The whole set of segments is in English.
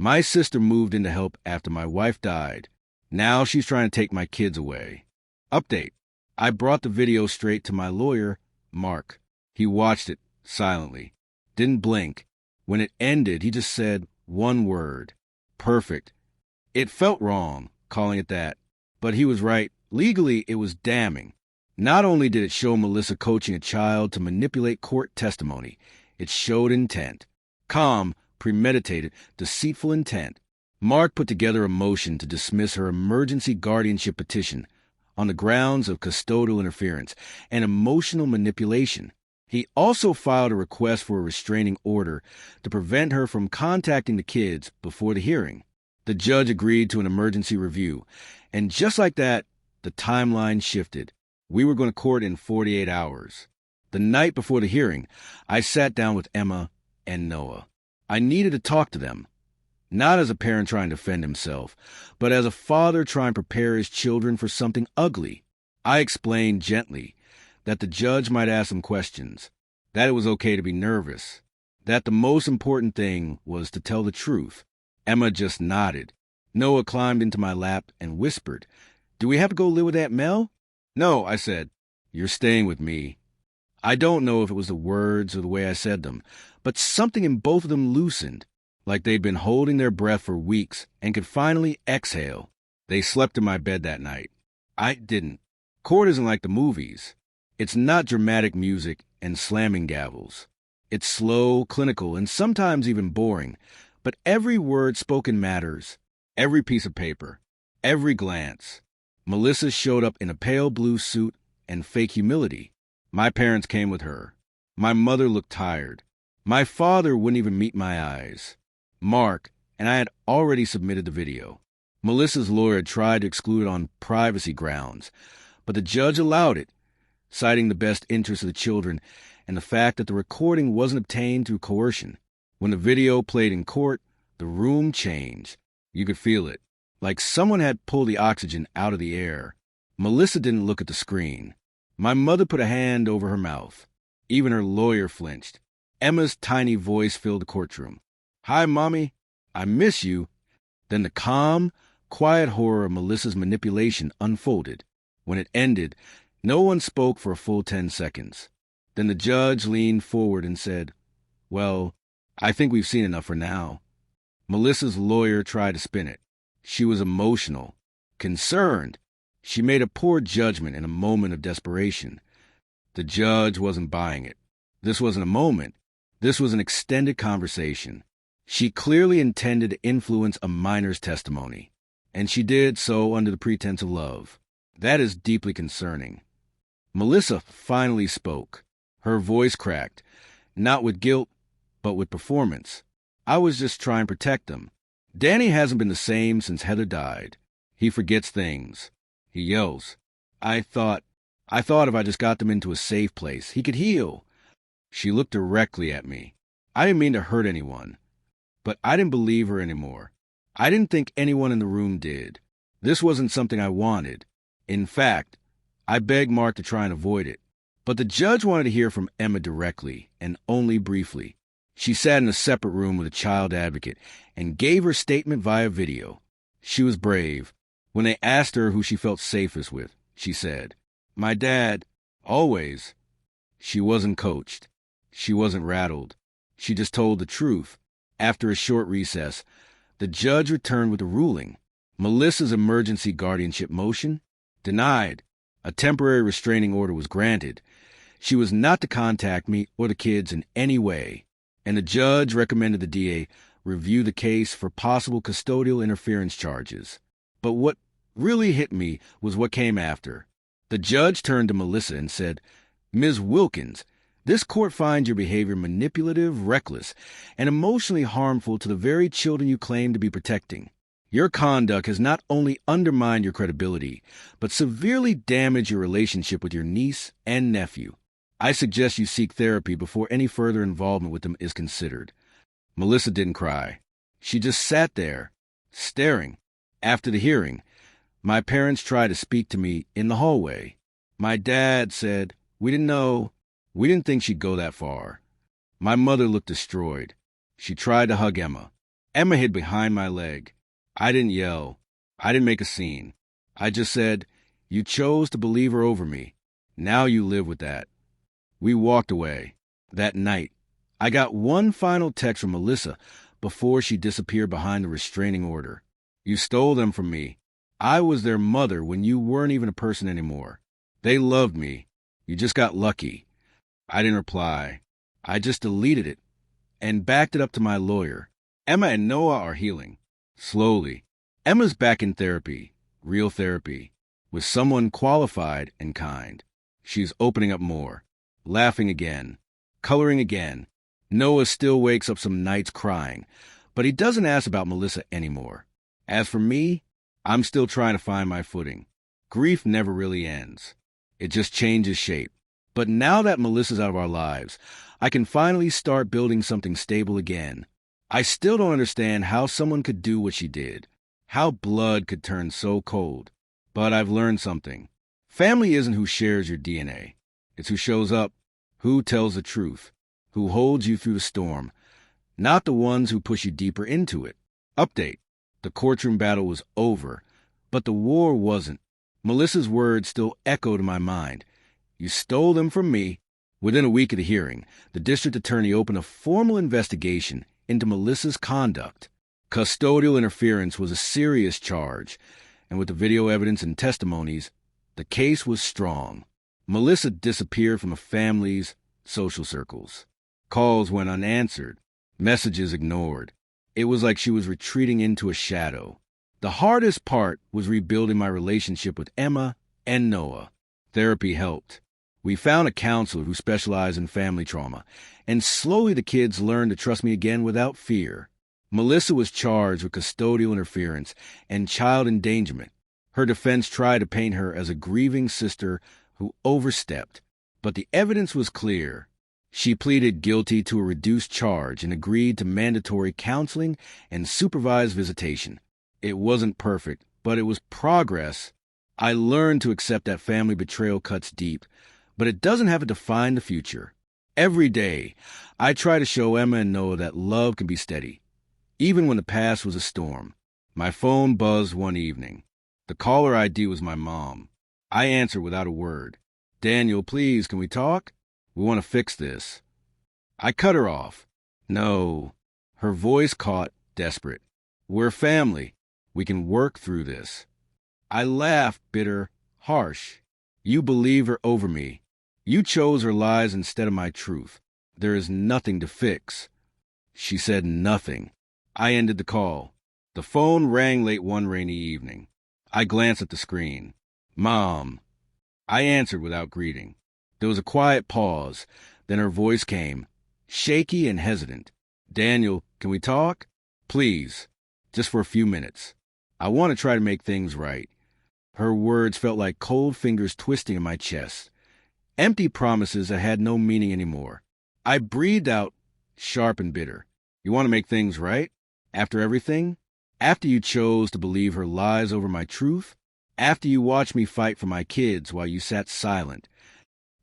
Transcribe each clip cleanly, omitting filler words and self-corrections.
My sister moved in to help after my wife died. Now she's trying to take my kids away. Update. I brought the video straight to my lawyer, Mark. He watched it silently. Didn't blink. When it ended, he just said one word. Perfect. It felt wrong, calling it that. But he was right. Legally, it was damning. Not only did it show Melissa coaching a child to manipulate court testimony, it showed intent. Calm, premeditated, deceitful intent. Mark put together a motion to dismiss her emergency guardianship petition on the grounds of custodial interference and emotional manipulation. He also filed a request for a restraining order to prevent her from contacting the kids before the hearing. The judge agreed to an emergency review, and just like that, the timeline shifted. We were going to court in 48 hours. The night before the hearing, I sat down with Emma and Noah. I needed to talk to them, not as a parent trying to defend himself, but as a father trying to prepare his children for something ugly. I explained gently that the judge might ask some questions, that it was okay to be nervous, that the most important thing was to tell the truth. Emma just nodded. Noah climbed into my lap and whispered, "Do we have to go live with Aunt Mel?" "No," I said. "You're staying with me." I don't know if it was the words or the way I said them, but something in both of them loosened, like they'd been holding their breath for weeks and could finally exhale. They slept in my bed that night. I didn't. Court isn't like the movies. It's not dramatic music and slamming gavels. It's slow, clinical, and sometimes even boring, but every word spoken matters. Every piece of paper. Every glance. Melissa showed up in a pale blue suit and fake humility. My parents came with her. My mother looked tired. My father wouldn't even meet my eyes. Mark and I had already submitted the video. Melissa's lawyer tried to exclude it on privacy grounds, but the judge allowed it, citing the best interests of the children and the fact that the recording wasn't obtained through coercion. When the video played in court, the room changed. You could feel it, like someone had pulled the oxygen out of the air. Melissa didn't look at the screen. My mother put a hand over her mouth. Even her lawyer flinched. Emma's tiny voice filled the courtroom. "Hi, Mommy. I miss you." Then the calm, quiet horror of Melissa's manipulation unfolded. When it ended, no one spoke for a full 10 seconds. Then the judge leaned forward and said, "Well, I think we've seen enough for now." Melissa's lawyer tried to spin it. She was emotional, concerned. She made a poor judgment in a moment of desperation. The judge wasn't buying it. This wasn't a moment. This was an extended conversation. She clearly intended to influence a minor's testimony, and she did so under the pretense of love. That is deeply concerning. Melissa finally spoke. Her voice cracked, not with guilt, but with performance. "I was just trying to protect them. Danny hasn't been the same since Heather died. He forgets things. He yells. I thought if I just got them into a safe place, he could heal." She looked directly at me. I didn't mean to hurt anyone, but I didn't believe her anymore. I didn't think anyone in the room did. This wasn't something I wanted. In fact, I begged Mark to try and avoid it. But the judge wanted to hear from Emma directly, and only briefly. She sat in a separate room with a child advocate and gave her statement via video. She was brave. When they asked her who she felt safest with, she said, "My dad, always." She wasn't coached. She wasn't rattled. She just told the truth. After a short recess, the judge returned with a ruling. Melissa's emergency guardianship motion denied. A temporary restraining order was granted. She was not to contact me or the kids in any way. And the judge recommended the DA review the case for possible custodial interference charges. But what really hit me was what came after. The judge turned to Melissa and said, "Ms. Wilkins, this court finds your behavior manipulative, reckless, and emotionally harmful to the very children you claim to be protecting. Your conduct has not only undermined your credibility, but severely damaged your relationship with your niece and nephew. I suggest you seek therapy before any further involvement with them is considered." Melissa didn't cry. She just sat there, staring. After the hearing, my parents tried to speak to me in the hallway. My dad said, "We didn't know. We didn't think she'd go that far." My mother looked destroyed. She tried to hug Emma. Emma hid behind my leg. I didn't yell. I didn't make a scene. I just said, "You chose to believe her over me. Now you live with that." We walked away. That night, I got one final text from Melissa before she disappeared behind the restraining order. "You stole them from me. I was their mother when you weren't even a person anymore. They loved me. You just got lucky." I didn't reply. I just deleted it and backed it up to my lawyer. Emma and Noah are healing. Slowly. Emma's back in therapy, real therapy, with someone qualified and kind. She's opening up more, laughing again, coloring again. Noah still wakes up some nights crying, but he doesn't ask about Melissa anymore. As for me, I'm still trying to find my footing. Grief never really ends. It just changes shape. But now that Melissa's out of our lives, I can finally start building something stable again. I still don't understand how someone could do what she did, how blood could turn so cold. But I've learned something. Family isn't who shares your DNA. It's who shows up, who tells the truth, who holds you through the storm, not the ones who push you deeper into it. Update. The courtroom battle was over, but the war wasn't. Melissa's words still echoed in my mind. "You stole them from me." Within a week of the hearing, the district attorney opened a formal investigation into Melissa's conduct. Custodial interference was a serious charge, and with the video evidence and testimonies, the case was strong. Melissa disappeared from the family's social circles. Calls went unanswered, messages ignored. It was like she was retreating into a shadow. The hardest part was rebuilding my relationship with Emma and Noah. Therapy helped. We found a counselor who specialized in family trauma, and slowly the kids learned to trust me again without fear. Melissa was charged with custodial interference and child endangerment. Her defense tried to paint her as a grieving sister who overstepped, but the evidence was clear. She pleaded guilty to a reduced charge and agreed to mandatory counseling and supervised visitation. It wasn't perfect, but it was progress. I learned to accept that family betrayal cuts deep, but it doesn't have to define the future. Every day, I try to show Emma and Noah that love can be steady, even when the past was a storm. My phone buzzed one evening. The caller ID was my mom. I answered without a word. "Daniel, please, can we talk? We want to fix this." I cut her off. "No." Her voice caught, desperate. "We're family. We can work through this." I laughed, bitter, harsh. "You believe her over me. You chose her lies instead of my truth. There is nothing to fix." She said nothing. I ended the call. The phone rang late one rainy evening. I glanced at the screen. "Mom." I answered without greeting. There was a quiet pause. Then her voice came, shaky and hesitant. "Daniel, can we talk? Please, just for a few minutes. I want to try to make things right." Her words felt like cold fingers twisting in my chest. Empty promises that had no meaning anymore. I breathed out, sharp and bitter. "You want to make things right? After everything? After you chose to believe her lies over my truth? After you watched me fight for my kids while you sat silent?"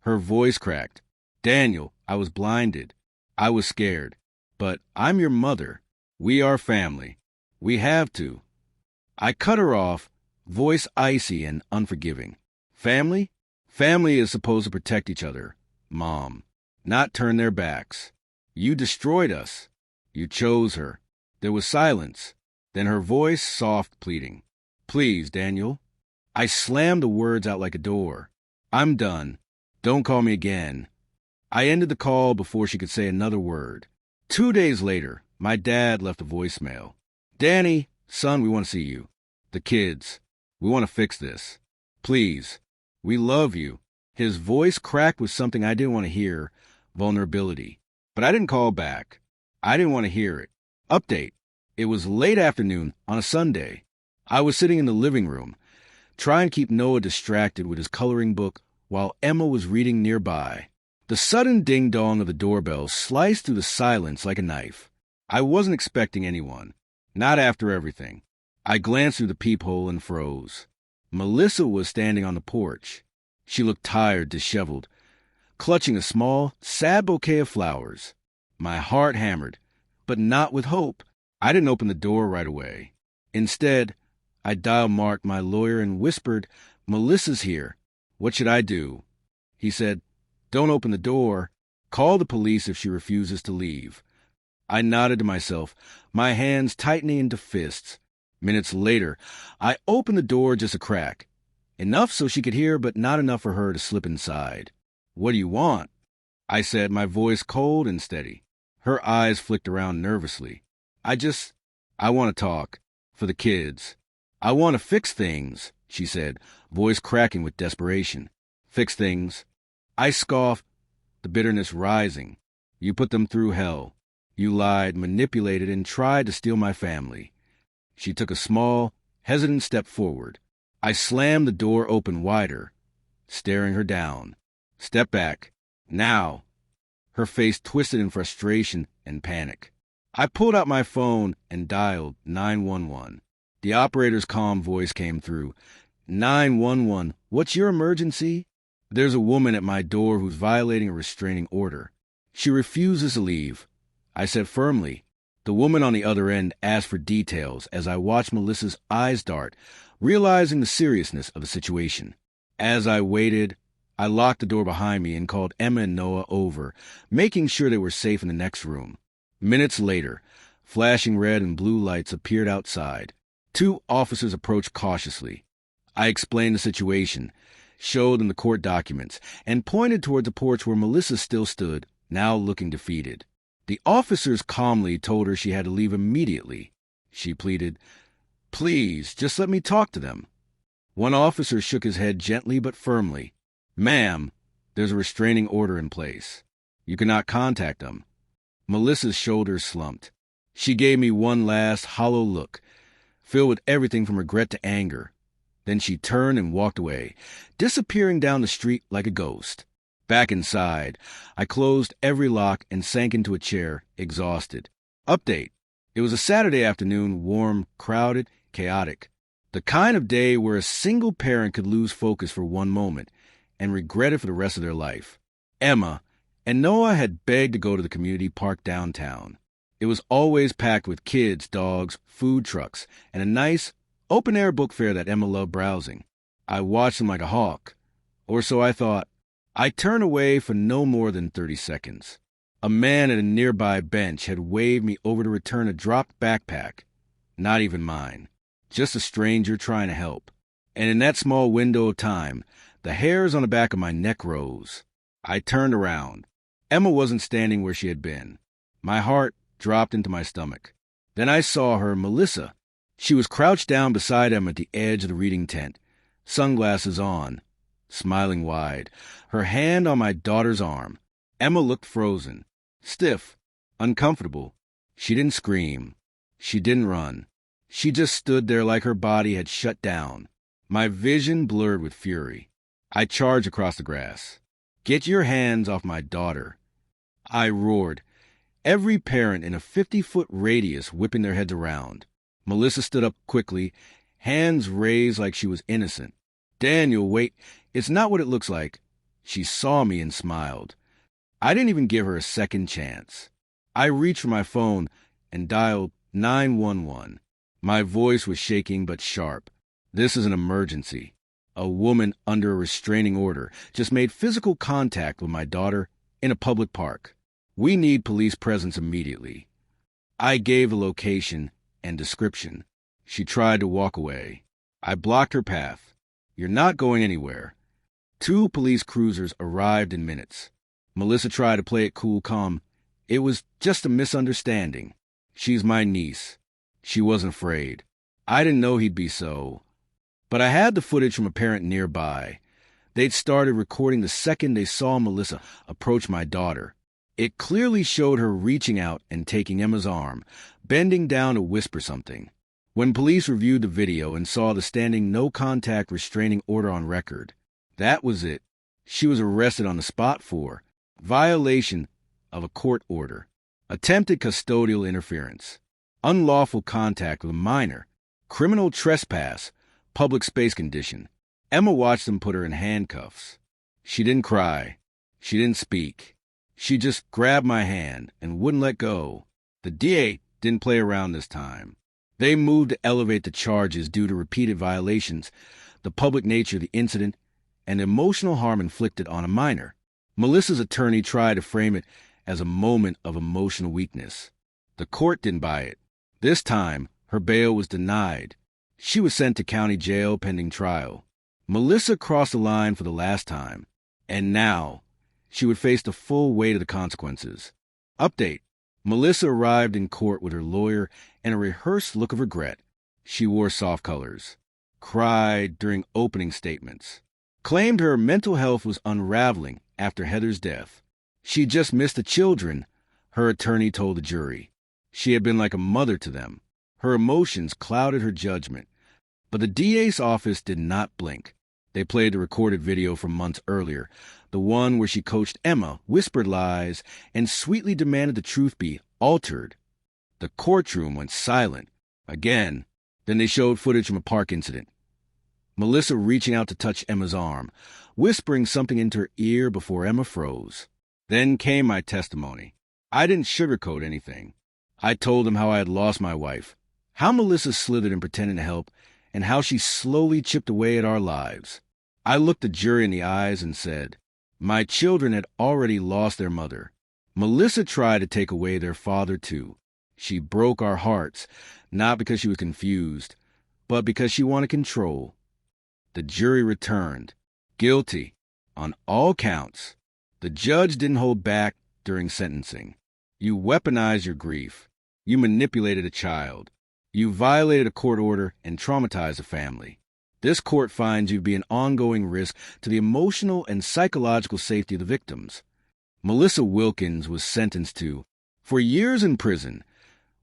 Her voice cracked. "Daniel, I was blinded. I was scared. But I'm your mother. We are family. We have to." I cut her off, voice icy and unforgiving. "Family? Family is supposed to protect each other, Mom, not turn their backs. You destroyed us. You chose her." There was silence. Then her voice, soft, pleading. "Please, Daniel." I slammed the words out like a door. "I'm done. Don't call me again." I ended the call before she could say another word. 2 days later, my dad left a voicemail. "Danny, son, we want to see you. The kids. We want to fix this. Please. We love you." His voice cracked with something I didn't want to hear, vulnerability. But I didn't call back. I didn't want to hear it. Update. It was late afternoon on a Sunday. I was sitting in the living room, trying to keep Noah distracted with his coloring book while Emma was reading nearby. The sudden ding-dong of the doorbell sliced through the silence like a knife. I wasn't expecting anyone. Not after everything. I glanced through the peephole and froze. Melissa was standing on the porch. She looked tired, disheveled, clutching a small, sad bouquet of flowers. My heart hammered, but not with hope. I didn't open the door right away. Instead, I dialed Mark, my lawyer, and whispered, "Melissa's here. What should I do?" He said, "Don't open the door. Call the police if she refuses to leave." I nodded to myself, my hands tightening into fists. Minutes later, I opened the door just a crack. Enough so she could hear, but not enough for her to slip inside. "What do you want?" I said, my voice cold and steady. Her eyes flicked around nervously. I want to talk. For the kids. I want to fix things," she said, voice cracking with desperation. "Fix things?" I scoffed, the bitterness rising. "You put them through hell. You lied, manipulated, and tried to steal my family." She took a small, hesitant step forward. I slammed the door open wider, staring her down. "Step back. Now." Her face twisted in frustration and panic. I pulled out my phone and dialed 911. The operator's calm voice came through. 911, what's your emergency?" "There's a woman at my door who's violating a restraining order. She refuses to leave," I said firmly. The woman on the other end asked for details as I watched Melissa's eyes dart, realizing the seriousness of the situation. As I waited, I locked the door behind me and called Emma and Noah over, making sure they were safe in the next room. Minutes later, flashing red and blue lights appeared outside. 2 officers approached cautiously. I explained the situation, showed them the court documents, and pointed toward the porch where Melissa still stood, now looking defeated. The officers calmly told her she had to leave immediately. She pleaded, "Please, just let me talk to them." One officer shook his head gently but firmly. "Ma'am, there's a restraining order in place. You cannot contact them." Melissa's shoulders slumped. She gave me one last hollow look, filled with everything from regret to anger. Then she turned and walked away, disappearing down the street like a ghost. Back inside, I closed every lock and sank into a chair, exhausted. Update. It was a Saturday afternoon, warm, crowded, chaotic. The kind of day where a single parent could lose focus for one moment and regret it for the rest of their life. Emma and Noah had begged to go to the community park downtown. It was always packed with kids, dogs, food trucks, and a nice, open-air book fair that Emma loved browsing. I watched them like a hawk, or so I thought. I turned away for no more than 30 seconds. A man at a nearby bench had waved me over to return a dropped backpack. Not even mine. Just a stranger trying to help. And in that small window of time, the hairs on the back of my neck rose. I turned around. Emma wasn't standing where she had been. My heart dropped into my stomach. Then I saw her, Melissa. She was crouched down beside Emma at the edge of the reading tent, sunglasses on, smiling wide, her hand on my daughter's arm. Emma looked frozen, stiff, uncomfortable. She didn't scream. She didn't run. She just stood there like her body had shut down. My vision blurred with fury. I charged across the grass. "Get your hands off my daughter." I roared, every parent in a 50-foot radius whipping their heads around. Melissa stood up quickly, hands raised like she was innocent. "Daniel, wait, it's not what it looks like." She saw me and smiled. I didn't even give her a second chance. I reached for my phone and dialed 911. My voice was shaking but sharp. "This is an emergency. A woman under a restraining order just made physical contact with my daughter in a public park. We need police presence immediately." I gave the location and description. She tried to walk away. I blocked her path. "You're not going anywhere." 2 police cruisers arrived in minutes. Melissa tried to play it cool, calm. "It was just a misunderstanding. She's my niece." She wasn't afraid. I didn't know he'd be so. But I had the footage from a parent nearby. They'd started recording the second they saw Melissa approach my daughter. It clearly showed her reaching out and taking Emma's arm, bending down to whisper something. When police reviewed the video and saw the standing no-contact restraining order on record, that was it. She was arrested on the spot for violation of a court order, attempted custodial interference, unlawful contact with a minor, criminal trespass, public space condition. Emma watched them put her in handcuffs. She didn't cry. She didn't speak. She just grabbed my hand and wouldn't let go. The DA didn't play around this time. They moved to elevate the charges due to repeated violations, the public nature of the incident, and the emotional harm inflicted on a minor. Melissa's attorney tried to frame it as a moment of emotional weakness. The court didn't buy it. This time, her bail was denied. She was sent to county jail pending trial. Melissa crossed the line for the last time, and now she would face the full weight of the consequences. Update. Melissa arrived in court with her lawyer and a rehearsed look of regret. She wore soft colors, cried during opening statements, claimed her mental health was unraveling after Heather's death. She just missed the children, her attorney told the jury. She had been like a mother to them. Her emotions clouded her judgment. But the DA's office did not blink. They played the recorded video from months earlier, the one where she coached Emma, whispered lies, and sweetly demanded the truth be altered. The courtroom went silent. Again. Then they showed footage from a park incident. Melissa reaching out to touch Emma's arm, whispering something into her ear before Emma froze. Then came my testimony. I didn't sugarcoat anything. I told them how I had lost my wife, how Melissa slithered in pretending to help, and how she slowly chipped away at our lives. I looked the jury in the eyes and said, my children had already lost their mother. Melissa tried to take away their father, too. She broke our hearts, not because she was confused, but because she wanted control. The jury returned, guilty, on all counts. The judge didn't hold back during sentencing. You weaponized your grief. You manipulated a child. You violated a court order and traumatized a family. This court finds you to be an ongoing risk to the emotional and psychological safety of the victims. Melissa Wilkins was sentenced to 4 years in prison,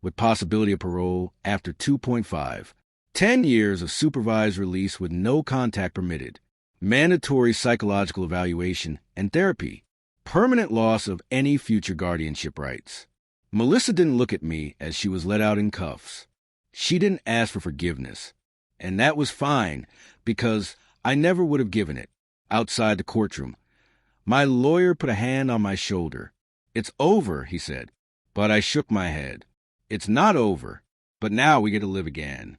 with possibility of parole after 2.5, 10 years of supervised release with no contact permitted, mandatory psychological evaluation and therapy, permanent loss of any future guardianship rights. Melissa didn't look at me as she was let out in cuffs. She didn't ask for forgiveness. And that was fine, because I never would have given it. Outside the courtroom, my lawyer put a hand on my shoulder. It's over, he said, but I shook my head. It's not over, but now we get to live again.